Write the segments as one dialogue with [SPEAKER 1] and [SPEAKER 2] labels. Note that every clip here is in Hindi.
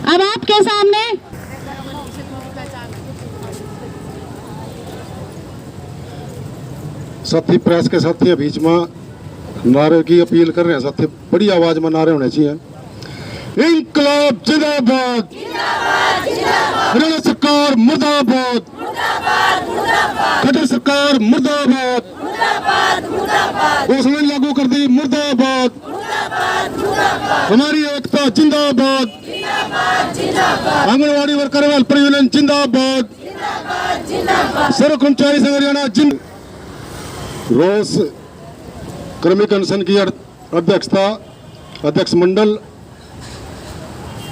[SPEAKER 1] अब आपके सामने
[SPEAKER 2] साथी प्रेस के साथी बीच में नारे की अपील कर रहे हैं। साथी बड़ी आवाज में नारे होने चाहिए। इंकलाब जिंदाबाद, हरियाणा सरकार मुर्दाबाद, खट्टर सरकार मुर्दाबाद, घोषणा लागू कर दी मुर्दाबाद, हमारी एकता जिंदाबाद, आंगनवाड़ी वर्कर वेलफेयर यूनियन जिंदाबाद, सर्व कर्मचारी संघ हरियाणा जिंदाबाद। रोज क्रमिक अनशन की अध्यक्षता अध्यक्ष मंडल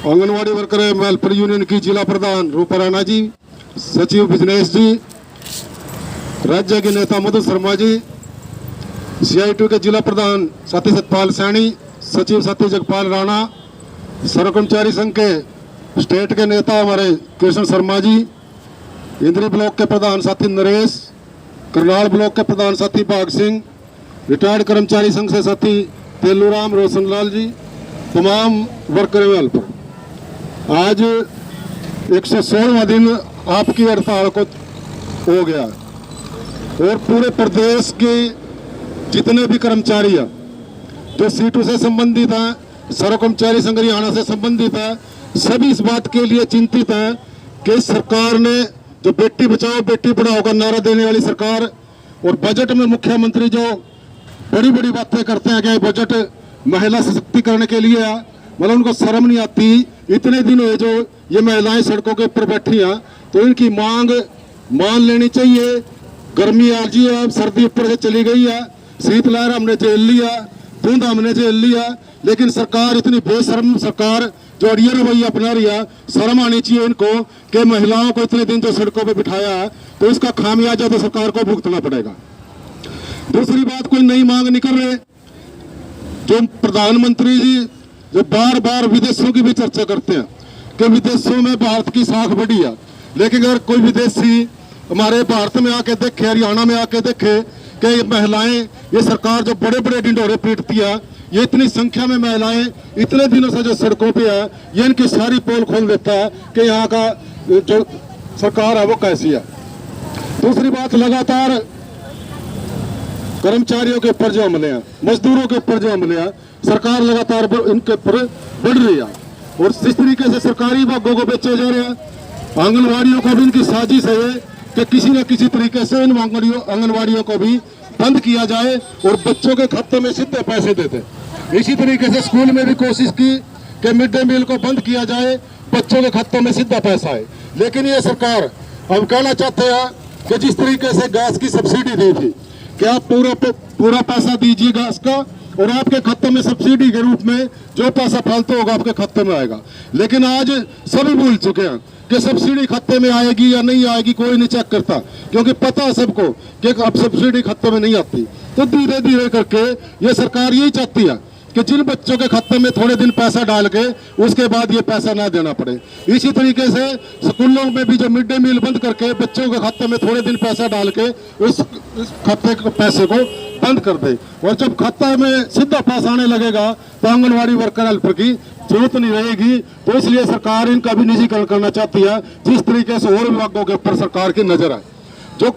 [SPEAKER 2] आंगनवाड़ी वर्कर वेलफेयर यूनियन की जिला प्रधान रूपा राणा जी, सचिव बिजनेस जी, राज्य के नेता मधु शर्मा जी, CITU के जिला प्रधान साथी सतपाल सैनी, सचिव साथी जगपाल राणा, सर्व कर्मचारी संघ के स्टेट के नेता हमारे कृष्ण शर्मा जी, इंद्री ब्लॉक के प्रधान साथी नरेश, करनाल ब्लॉक के प्रधान साथी भाग सिंह, रिटायर्ड कर्मचारी संघ से साथी तेलूराम रोशनलाल जी, तमाम वर्कर वेलफेयर। आज 116वां दिन आपकी हड़ताल को हो गया और पूरे प्रदेश के जितने भी कर्मचारी हैं जो सीटों से संबंधित हैं, सर्व कर्मचारी संघ हरियाणा से संबंधित है, सभी इस बात के लिए चिंतित हैं कि सरकार ने जो बेटी बचाओ बेटी पढ़ाओ का नारा देने वाली सरकार और बजट में मुख्यमंत्री जो बड़ी बड़ी बातें करते हैं कि बजट महिला सशक्तिकरण के लिए है, मतलब उनको शर्म नहीं आती। इतने दिन हुए जो ये महिलाएं सड़कों के ऊपर बैठी हैं, तो इनकी मांग मान लेनी चाहिए। गर्मी आ गई है, सर्दी ऊपर से चली गई है, शीतलहर हमने झेल लिया, धुंध हमने झेल लिया, लेकिन सरकार इतनी बेशर्म सरकार जो अड़िया रवैया अपना रही है, शर्म आनी चाहिए इनको कि महिलाओं को इतने दिन जो सड़कों पे बिठाया है तो इसका खामियाजा तो सरकार को भुगतना पड़ेगा। दूसरी बात, कोई नई मांग नहीं कर रहे। जो प्रधानमंत्री जी जो बार बार विदेशों की भी चर्चा करते हैं कि विदेशों में भारत की साख बढ़ी है, लेकिन अगर कोई विदेशी हमारे भारत में आके देखे, हरियाणा में आके देखे कि ये महिलाएं, ये सरकार जो बड़े बड़े ढिंढोरे पीटती है, ये इतनी संख्या में महिलाएं इतने दिनों से जो सड़कों पे है, ये इनकी सारी पोल खोल देता है कि यहाँ का जो सरकार है वो कैसी है। दूसरी बात, लगातार कर्मचारियों के ऊपर जो हमले हैं, मजदूरों के ऊपर जो हमले हैं, सरकार लगातार इनके ऊपर बढ़ रही है और इस तरीके से सरकारी भागों को बेचे जा रहे हैं। आंगनवाड़ियों को भी इनकी साजिश है कि किसी न किसी तरीके से इन आंगनवाड़ियों को भी बंद किया जाए और बच्चों के खाते में सीधे पैसे देते। इसी तरीके से स्कूल में भी कोशिश की कि मिड डे मील को बंद किया जाए, बच्चों के खातों में सीधा पैसा आए, लेकिन ये सरकार अब कहना चाहते हैं कि जिस तरीके से गैस की सब्सिडी दी थी कि आप पूरा पैसा दीजिए गैस का और आपके खाते में सब्सिडी के रूप में जो पैसा फालतू होगा आपके खाते में आएगा। लेकिन आज सभी भूल चुके हैं कि सब्सिडी खाते में आएगी या नहीं आएगी, कोई नहीं चेक करता, क्योंकि पता है सबको कि अब सब्सिडी खाते में नहीं आती। तो धीरे धीरे करके ये सरकार यही चाहती है कि जिन बच्चों के खाते में थोड़े दिन पैसा डाल के उसके बाद ये पैसा ना देना पड़े। इसी तरीके से स्कूलों में भी जो मिड डे मील बंद करके बच्चों के खाते में थोड़े दिन पैसा डाल के उस खाते के पैसे को बंद कर दे, और जब खाता में सीधा पैसा आने लगेगा तो आंगनवाड़ी वर्कर हेल्पर की जरूरत नहीं रहेगी। तो इसलिए सरकार इनका भी निजीकरण करना चाहती है, जिस तरीके से और विभागों के ऊपर सरकार की नजर है। जो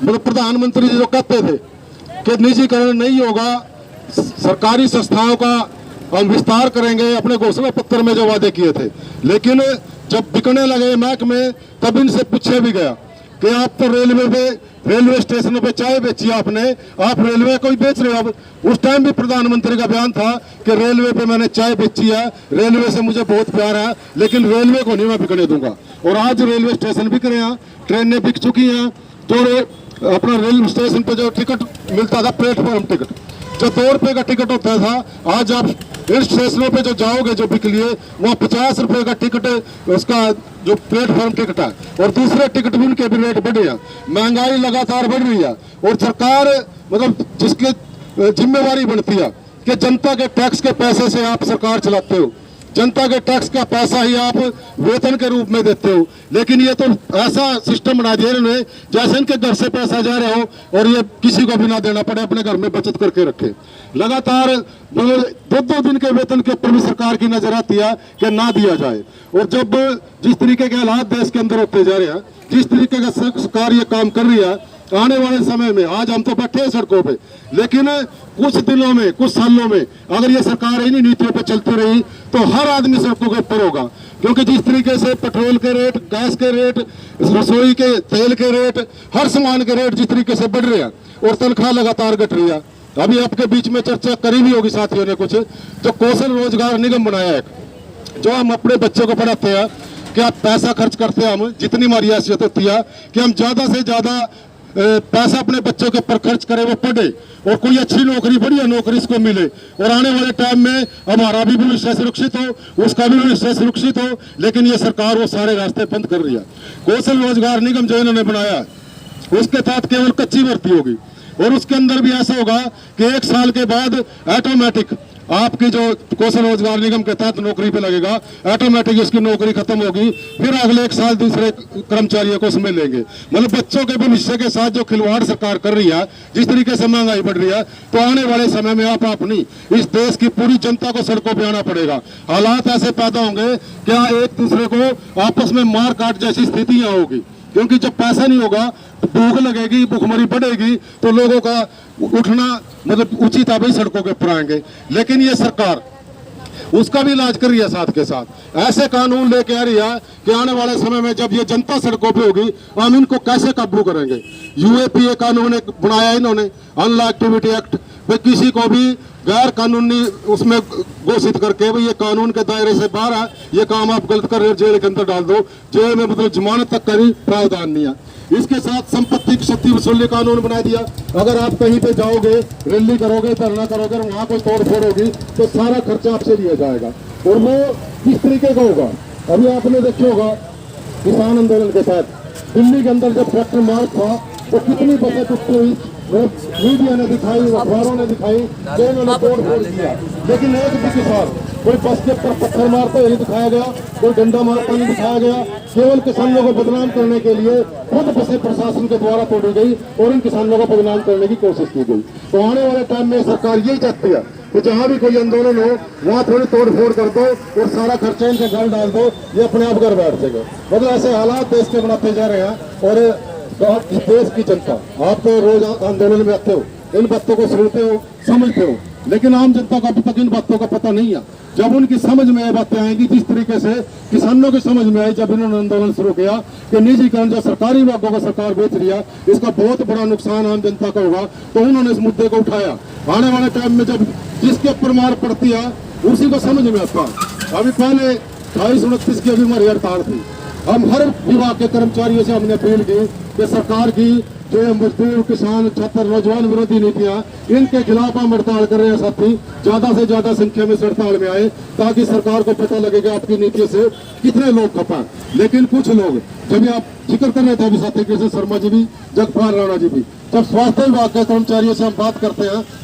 [SPEAKER 2] मतलब प्रधानमंत्री जी जो कहते थे कि निजीकरण नहीं होगा, सरकारी संस्थाओं का हम विस्तार करेंगे, अपने घोषणा पत्र में जो वादे किए थे, लेकिन जब बिकने लगे महकमे तब इनसे पूछा भी गया कि आप तो रेलवे स्टेशनों पे चाय बेची आपने, आप रेलवे को ही बेच रहे हो। अब उस टाइम भी प्रधानमंत्री का बयान था कि रेलवे पे मैंने चाय बेची है, रेलवे से मुझे बहुत प्यार है, लेकिन रेलवे को नहीं मैं बिकने दूंगा। और आज रेलवे स्टेशन बिक रहे हैं, ट्रेनें बिक चुकी हैं। तो अपना रेलवे स्टेशन पे जो टिकट मिलता था, प्लेटफॉर्म टिकट जो 2 रुपए का टिकट होता था, आज आप इन स्टेशनों पे जो जाओगे जो बिक लिए, वहाँ 50 रुपए का टिकट उसका जो प्लेटफॉर्म टिकट है, और दूसरे टिकट भी उनके भी रेट बढ़े हैं। महंगाई लगातार बढ़ रही है और सरकार मतलब जिसकी जिम्मेवारी बनती है कि जनता के टैक्स के पैसे से आप सरकार चलाते हो, जनता के टैक्स का पैसा ही आप वेतन के रूप में देते हो। लेकिन ये तो ऐसा सिस्टम बना दिया इन्होंने जैसे इनके घर से पैसा जा रहा हो और ये किसी को भी ना देना पड़े, अपने घर में बचत करके रखे। लगातार 2-2 दिन के वेतन के ऊपर भी सरकार की नजर आती है कि ना दिया जाए। और जब जिस तरीके के हालात देश के अंदर होते जा रहे हैं, जिस तरीके का सरकार ये काम कर रही है, आने वाले समय में आज हम तो बैठे हैं सड़कों पे, लेकिन कुछ दिनों में, कुछ सालों में अगर ये सरकार इन्हीं नीतियों पे चलती रही तो हर आदमी सड़कों के ऊपर होगा। क्योंकि जिस तरीके से पेट्रोल के रेट, गैस के रेट, रसोई के तेल के रेट, हर सामान के रेट जिस तरीके से बढ़ रहे हैं और तनख्वाह लगातार घट रही है। अभी आपके बीच में चर्चा करी भी होगी साथियों ने कुछ, जो कौशल रोजगार निगम बनाया है, जो हम अपने बच्चों को पढ़ाते हैं कि आप पैसा खर्च करते हैं, हम जितनी हमारी हैसियत होती है कि हम ज्यादा से ज्यादा पैसा अपने बच्चों के ऊपर खर्च करें, वो पढ़े और कोई अच्छी नौकरी, बढ़िया नौकरी इसको मिले और आने वाले टाइम में हमारा भी भविष्य सुरक्षित हो, उसका भी भविष्य सुरक्षित हो। लेकिन ये सरकार वो सारे रास्ते बंद कर रही है। कौशल रोजगार निगम जो इन्होंने बनाया है उसके तहत केवल कच्ची भर्ती होगी और उसके अंदर भी ऐसा होगा कि 1 साल के बाद ऑटोमेटिक आपकी जो कौशल रोजगार निगम के तहत नौकरी पे लगेगा, ऑटोमेटिक उसकी नौकरी खत्म होगी, फिर अगले 1 साल दूसरे कर्मचारियों को उसमें लेंगे। मतलब बच्चों के भविष्य के साथ जो खिलवाड़ सरकार कर रही है, जिस तरीके से महंगाई बढ़ रही है, तो आने वाले समय में आप अपनी इस देश की पूरी जनता को सड़कों पे आना पड़ेगा। हालात ऐसे पैदा होंगे क्या एक दूसरे को आपस में मार काट जैसी स्थितियां होगी, क्योंकि जब पैसा नहीं होगा तो भूख लगेगी, भूखमरी बढ़ेगी, तो लोगों का उठना मतलब उचित है भाई सड़कों के ऊपर आएंगे। लेकिन ये सरकार उसका भी इलाज कर रही है, साथ के साथ ऐसे कानून लेके आ रही है कि आने वाले समय में जब ये जनता सड़कों पे होगी हम इनको कैसे काबू करेंगे। यूएपीए कानून एक बनाया इन्होंने, अनलॉ एक्टिविटी एक्ट, भाई किसी को भी गैर कानूनी उसमें घोषित करके भाई ये कानून के दायरे से बाहर है, ये काम आप गलत कर रहे हो, जेल के अंदर डाल दो। जेल में मतलब जमानत तक का भी प्रावधान नहीं है। इसके साथ संपत्ति की क्षति वसूली कानून बना दिया। अगर आप कहीं पे जाओगे, रैली करोगे, धरना करोगे, वहां कोई तोड़फोड़ होगी तो सारा खर्चा आपसे लिया जाएगा। और वो किस तरीके का होगा, अभी आपने देखा होगा किसान आंदोलन के साथ दिल्ली के अंदर जब ट्रैक्टर मार्च था तो कितनी बसें टूटी हुई, मीडिया ने दिखाई, अखबारों ने दिखाई, जो उन्होंने तोड़फोड़ किया। लेकिन एक भी किसान कोई बस के ऊपर पत्थर मारता नहीं दिखाया गया, कोई डंडा मारता नहीं दिखाया गया। केवल किसानों को बदनाम करने के लिए खुद बसें प्रशासन के द्वारा तोड़ी गई और इन किसानों को बदनाम करने की कोशिश की गई। तो आने वाले टाइम में सरकार यही चाहती है कि जहां भी कोई आंदोलन हो वहां थोड़ी तोड़फोड़ कर दो और सारा खर्चा इनके घर डाल दो, ये अपने आप घर बैठ सके। मतलब ऐसे हालात देश के बनाते जा रहे हैं। और देश की जनता, आप तो रोज आंदोलन में आते हो, इन बातों को सुनते हो, समझते हो, लेकिन आम जनता को अभी तक इन बातों का पता नहीं है। जब उनकी समझ में ये बातें आएंगी, जिस तरीके से किसानों की समझ में आई जब इन्होंने आंदोलन शुरू किया कि निजीकरण जो सरकारी विभागों को सरकार बेच रही है, इसका बहुत बड़ा नुकसान आम जनता का होगा, तो उन्होंने इस मुद्दे को उठाया। आने वाले टाइम में जब जिसके ऊपर मार पड़ती है उसी को समझ में आता। अभी पहले 28-29 की अभी हमारी हड़ताल थी, हम हर विभाग के कर्मचारियों से हमने अपील की कि सरकार की जो मजदूर, किसान, छात्र, नौजवान विरोधी नीतियां, इनके खिलाफ हम हड़ताल कर रहे हैं। साथी ज्यादा से ज्यादा संख्या में हड़ताल में आए ताकि सरकार को पता लगेगा आपकी नीतियों से कितने लोग खपा। लेकिन कुछ लोग, जब आप जिक्र कर रहे थे अभी साथी कृष्ण शर्मा जी भी, जगपाल राणा जी भी, जब स्वास्थ्य विभाग के कर्मचारियों से हम बात करते हैं